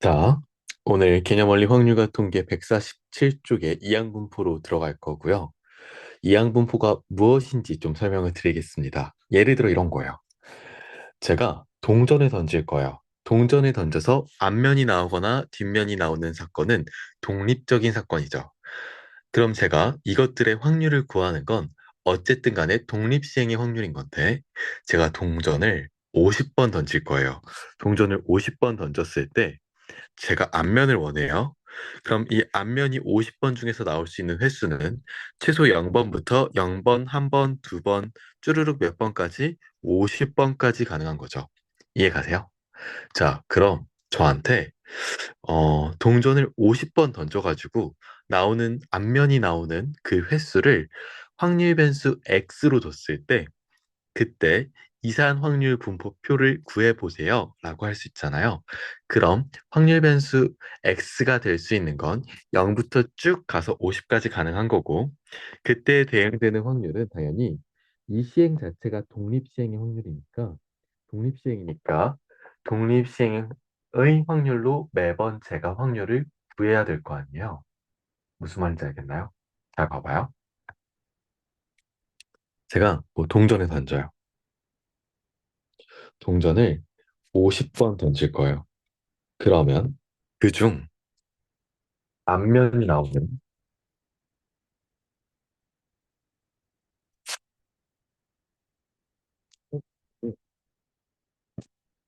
자, 오늘 개념원리 확률과 통계 147쪽의 이항분포로 들어갈 거고요. 이항분포가 무엇인지 좀 설명을 드리겠습니다. 예를 들어 이런 거예요. 제가 동전을 던질 거예요. 동전을 던져서 앞면이 나오거나 뒷면이 나오는 사건은 독립적인 사건이죠. 그럼 제가 이것들의 확률을 구하는 건 어쨌든 간에 독립시행의 확률인 건데, 제가 동전을 50번 던질 거예요. 동전을 50번 던졌을 때 제가 앞면을 원해요. 그럼 이 앞면이 50번 중에서 나올 수 있는 횟수는 최소 0번부터 0번, 1번, 2번, 쭈루룩 몇 번까지 50번까지 가능한 거죠. 이해 가세요? 자, 그럼 저한테 동전을 50번 던져가지고 앞면이 나오는 그 횟수를 확률 변수 x로 뒀을 때 그때 이산 확률 분포표를 구해보세요 라고 할 수 있잖아요. 그럼 확률 변수 x가 될 수 있는 건 0부터 쭉 가서 50까지 가능한 거고, 그때 대응되는 확률은 당연히 이 시행 자체가 독립시행의 확률이니까, 독립시행이니까 독립시행의 확률로 매번 제가 확률을 구해야 될 거 아니에요. 무슨 말인지 알겠나요? 잘 봐봐요. 제가 뭐 동전을 던져요. 동전을 50번 던질 거예요. 그러면 그중 앞면이 나오는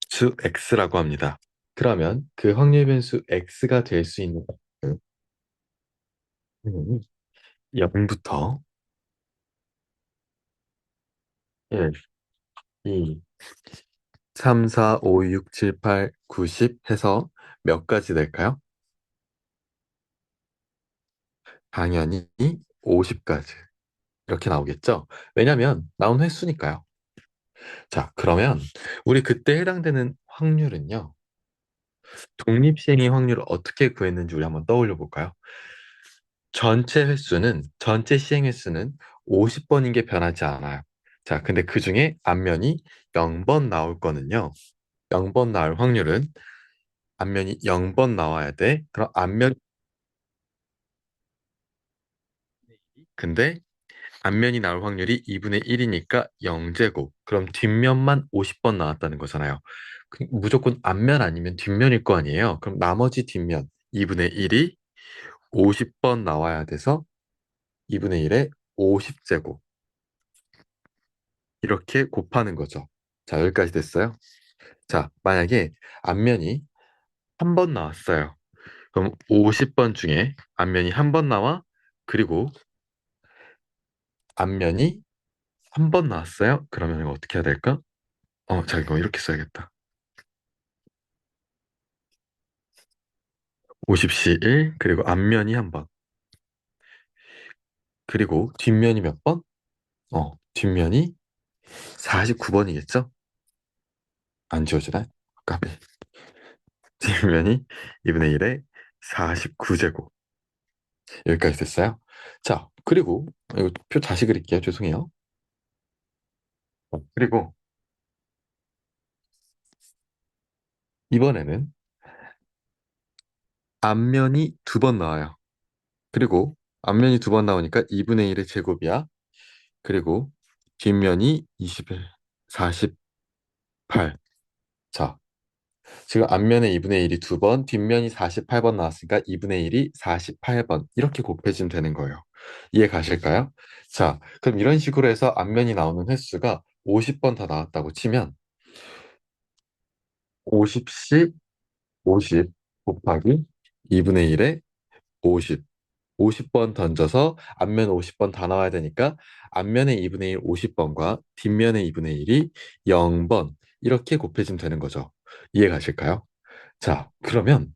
수 x라고 합니다. 그러면 그 확률 변수 x가 될 수 있는 확률은 0부터 1, 2, 3, 4, 5, 6, 7, 8, 9, 10 해서 몇 가지 될까요? 당연히 50까지. 이렇게 나오겠죠? 왜냐면 나온 횟수니까요. 자, 그러면 우리 그때 해당되는 확률은요. 독립시행의 확률을 어떻게 구했는지 우리 한번 떠올려 볼까요? 전체 시행 횟수는 50번인 게 변하지 않아요. 자, 근데 그 중에 앞면이 0번 나올 거는요. 0번 나올 확률은 앞면이 0번 나와야 돼. 근데 앞면이 나올 확률이 2분의 1이니까 0제곱. 그럼 뒷면만 50번 나왔다는 거잖아요. 무조건 앞면 아니면 뒷면일 거 아니에요. 그럼 나머지 뒷면 2분의 1이 50번 나와야 돼서 2분의 1에 50제곱. 이렇게 곱하는 거죠. 자, 여기까지 됐어요. 자, 만약에 앞면이 한 번 나왔어요. 그럼 50번 중에 앞면이 한 번 나와. 그리고 앞면이 한 번 나왔어요. 그러면 이거 어떻게 해야 될까? 자, 이거 이렇게 써야겠다. 50시 1, 그리고 앞면이 한 번. 그리고 뒷면이 몇 번? 뒷면이 49번이겠죠? 안 지워지나? 까비. 뒷면이 2분의 1에 49제곱. 여기까지 됐어요. 자, 그리고 이거 표 다시 그릴게요. 죄송해요. 그리고 이번에는 앞면이 두 번 나와요. 그리고 앞면이 두 번 나오니까 2분의 1의 제곱이야. 그리고 뒷면이 21, 48. 자, 지금 앞면에 2분의 1이 두 번, 뒷면이 48번 나왔으니까 2분의 1이 48번. 이렇게 곱해지면 되는 거예요. 이해 가실까요? 자, 그럼 이런 식으로 해서 앞면이 나오는 횟수가 50번 다 나왔다고 치면 50씩 50 곱하기 2분의 1에 50. 50번 던져서 앞면 50번 다 나와야 되니까 앞면의 2분의 1 50번과 뒷면의 2분의 1이 0번 이렇게 곱해지면 되는 거죠. 이해 가실까요? 자, 그러면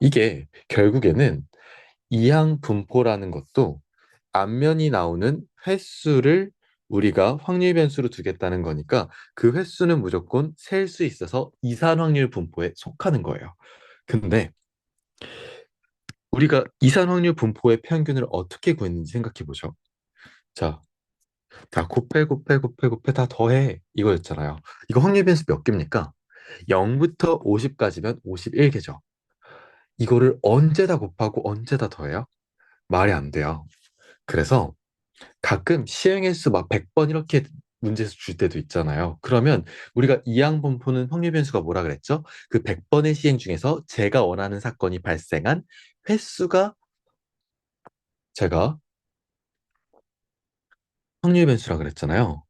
이게 결국에는 이항 분포라는 것도 앞면이 나오는 횟수를 우리가 확률 변수로 두겠다는 거니까 그 횟수는 무조건 셀 수 있어서 이산 확률 분포에 속하는 거예요. 근데 우리가 이산 확률 분포의 평균을 어떻게 구했는지 생각해 보죠. 자, 자, 곱해 다 더해 이거였잖아요. 이거 확률 변수 몇 개입니까? 0부터 50까지면 51개죠. 이거를 언제다 곱하고 언제다 더해요? 말이 안 돼요. 그래서 가끔 시행횟수 막 100번 이렇게 문제에서 줄 때도 있잖아요. 그러면 우리가 이항분포는 확률 변수가 뭐라 그랬죠? 그 100번의 시행 중에서 제가 원하는 사건이 발생한 횟수가 제가 확률 변수라 그랬잖아요.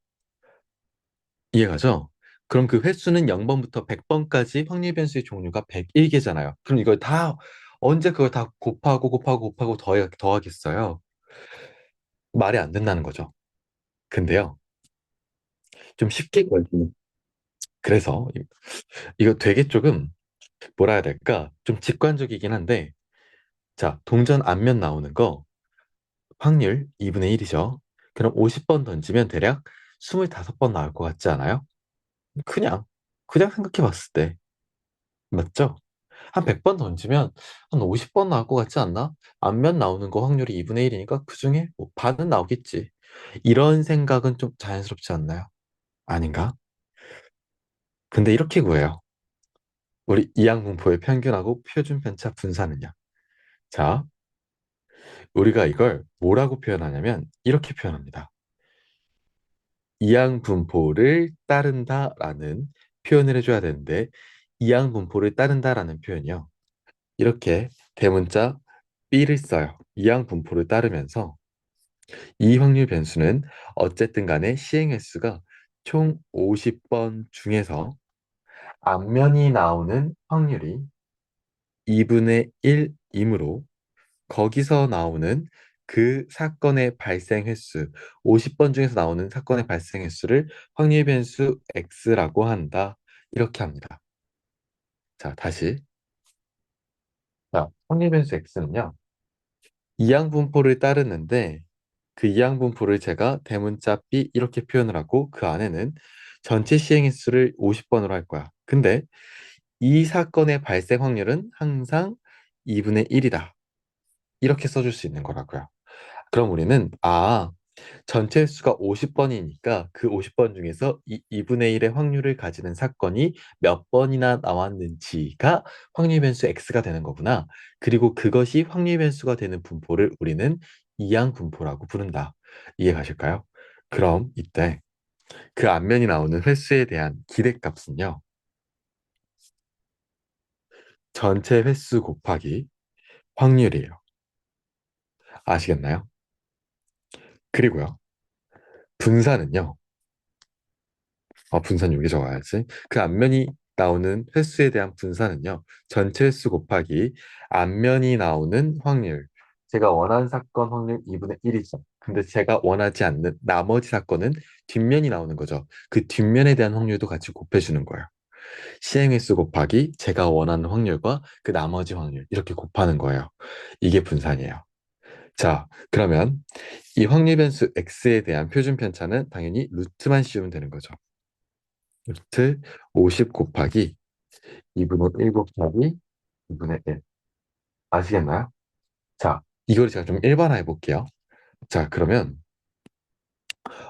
이해가죠? 그럼 그 횟수는 0번부터 100번까지 확률 변수의 종류가 101개잖아요. 그럼 이걸 다 언제 그걸 다 곱하고 더하겠어요? 말이 안 된다는 거죠. 근데요, 좀 쉽게 구해주는. 그래서 이거 되게 조금 뭐라 해야 될까? 좀 직관적이긴 한데, 자, 동전 앞면 나오는 거 확률 2분의 1이죠. 그럼 50번 던지면 대략 25번 나올 것 같지 않아요? 그냥, 그냥 생각해 봤을 때. 맞죠? 한 100번 던지면 한 50번 나올 것 같지 않나? 앞면 나오는 거 확률이 2분의 1이니까 그중에 뭐 반은 나오겠지. 이런 생각은 좀 자연스럽지 않나요? 아닌가? 근데 이렇게 구해요. 우리 이항분포의 평균하고 표준 편차 분사는요. 자, 우리가 이걸 뭐라고 표현하냐면 이렇게 표현합니다. 이항분포를 따른다라는 표현을 해줘야 되는데 이항분포를 따른다라는 표현이요. 이렇게 대문자 B를 써요. 이항분포를 따르면서 이 확률 변수는 어쨌든 간에 시행 횟수가 총 50번 중에서 앞면이 나오는 확률이 2분의 1이므로 거기서 나오는 그 사건의 발생 횟수, 50번 중에서 나오는 사건의 발생 횟수를 확률 변수 X라고 한다. 이렇게 합니다. 자, 다시. 자, 확률 변수 X는요. 이항분포를 따르는데 그 이항분포를 제가 대문자 B 이렇게 표현을 하고 그 안에는 전체 시행 횟수를 50번으로 할 거야. 근데 이 사건의 발생 확률은 항상 2분의 1이다. 이렇게 써줄 수 있는 거라고요. 그럼 우리는 전체 횟수가 50번이니까 그 50번 중에서 이 2분의 1의 확률을 가지는 사건이 몇 번이나 나왔는지가 확률 변수 X가 되는 거구나. 그리고 그것이 확률 변수가 되는 분포를 우리는 이항 분포라고 부른다. 이해 가실까요? 그럼 이때 그 앞면이 나오는 횟수에 대한 기대값은요. 전체 횟수 곱하기 확률이에요. 아시겠나요? 그리고요. 분사는요. 분산 여기 적어야지. 그 앞면이 나오는 횟수에 대한 분산은요. 전체 횟수 곱하기 앞면이 나오는 확률. 제가 원하는 사건 확률 2분의 1이죠. 근데 제가 원하지 않는 나머지 사건은 뒷면이 나오는 거죠. 그 뒷면에 대한 확률도 같이 곱해주는 거예요. 시행 횟수 곱하기 제가 원하는 확률과 그 나머지 확률 이렇게 곱하는 거예요. 이게 분산이에요. 자, 그러면 이 확률 변수 x에 대한 표준 편차는 당연히 루트만 씌우면 되는 거죠. 루트 50 곱하기 2분의 1 곱하기 2분의 1. 아시겠나요? 자, 이걸 제가 좀 일반화해 볼게요. 자, 그러면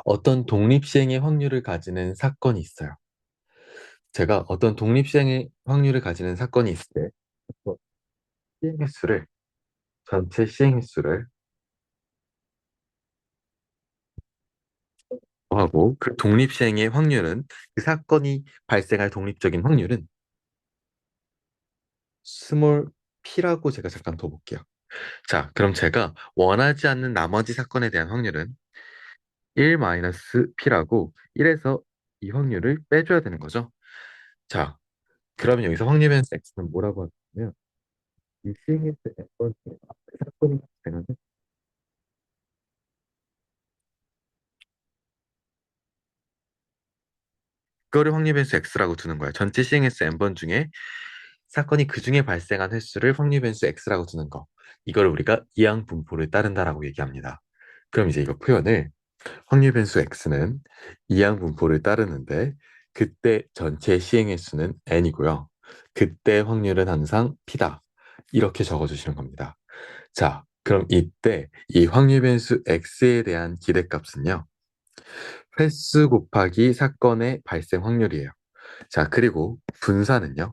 어떤 독립시행의 확률을 가지는 사건이 있어요. 제가 어떤 독립시행의 확률을 가지는 사건이 있을 때 시행 횟수를 전체 시행 횟수를 하고 그 독립시행의 확률은 그 사건이 발생할 독립적인 확률은 스몰 p라고 제가 잠깐 더 볼게요. 자, 그럼 제가 원하지 않는 나머지 사건에 대한 확률은 1-p라고 1에서 이 확률을 빼줘야 되는 거죠. 자, 그러면 여기서 확률 변수 x는 뭐라고 하냐면 이 시행했을 때 F번 사건이 발생하는 그거를 확률 변수 x라고 두는 거야. 전체 시행횟수 n번 중에 사건이 그 중에 발생한 횟수를 확률 변수 x라고 두는 거. 이걸 우리가 이항 분포를 따른다라고 얘기합니다. 그럼 이제 이거 표현을 확률 변수 x는 이항 분포를 따르는데 그때 전체 시행의 수는 n이고요. 그때 확률은 항상 p다. 이렇게 적어주시는 겁니다. 자, 그럼 이때 이 확률 변수 x에 대한 기대값은요. 횟수 곱하기 사건의 발생 확률이에요. 자, 그리고 분사는요.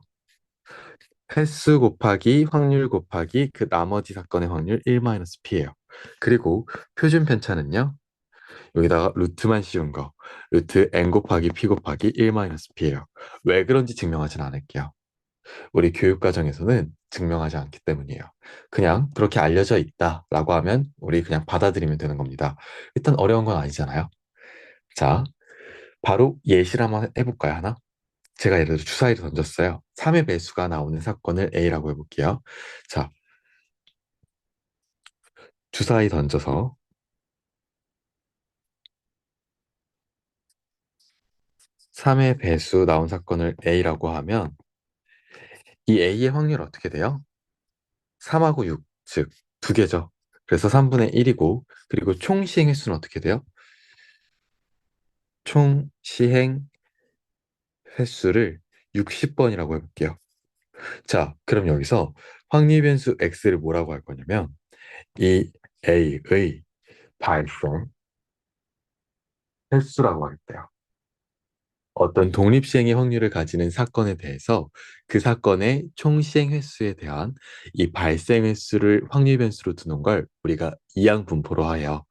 횟수 곱하기 확률 곱하기 그 나머지 사건의 확률 1-P예요. 그리고 표준 편차는요. 여기다가 루트만 씌운 거. 루트 n 곱하기 p 곱하기 1-P예요. 왜 그런지 증명하진 않을게요. 우리 교육 과정에서는 증명하지 않기 때문이에요. 그냥 그렇게 알려져 있다라고 하면 우리 그냥 받아들이면 되는 겁니다. 일단 어려운 건 아니잖아요. 자, 바로 예시를 한번 해볼까요, 하나? 제가 예를 들어 주사위를 던졌어요. 3의 배수가 나오는 사건을 A라고 해볼게요. 자, 주사위 던져서 3의 배수 나온 사건을 A라고 하면 이 A의 확률 어떻게 돼요? 3하고 6, 즉 두 개죠. 그래서 3분의 1이고 그리고 총 시행 횟수는 어떻게 돼요? 총 시행 횟수를 60번이라고 해볼게요. 자, 그럼 여기서 확률 변수 x를 뭐라고 할 거냐면 이 a의 발생 횟수라고 하겠대요. 어떤 독립시행의 확률을 가지는 사건에 대해서 그 사건의 총 시행 횟수에 대한 이 발생 횟수를 확률 변수로 두는 걸 우리가 이항 분포로 해요.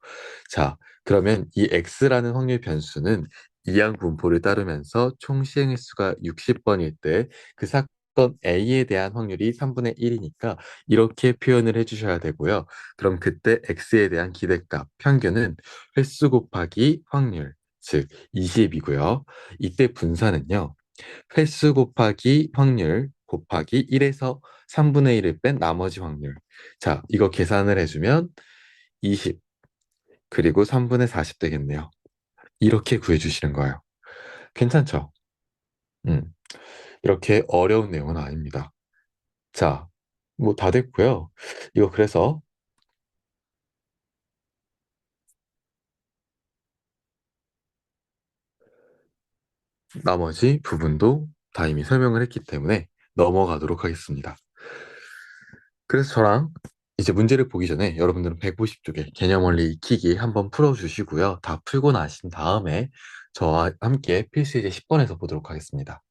자, 그러면 이 x라는 확률 변수는 이항 분포를 따르면서 총 시행 횟수가 60번일 때 그 사건 A에 대한 확률이 3분의 1이니까 이렇게 표현을 해주셔야 되고요. 그럼 그때 x에 대한 기대값, 평균은 횟수 곱하기 확률, 즉 20이고요. 이때 분산은요. 횟수 곱하기 확률 곱하기 1에서 3분의 1을 뺀 나머지 확률. 자, 이거 계산을 해주면 20 그리고 3분의 40 되겠네요. 이렇게 구해주시는 거예요. 괜찮죠? 음, 이렇게 어려운 내용은 아닙니다. 자, 뭐 다 됐고요. 이거 그래서 나머지 부분도 다 이미 설명을 했기 때문에 넘어가도록 하겠습니다. 그래서 저랑 이제 문제를 보기 전에 여러분들은 150쪽에 개념 원리 익히기 한번 풀어주시고요. 다 풀고 나신 다음에 저와 함께 필수 이제 10번에서 보도록 하겠습니다.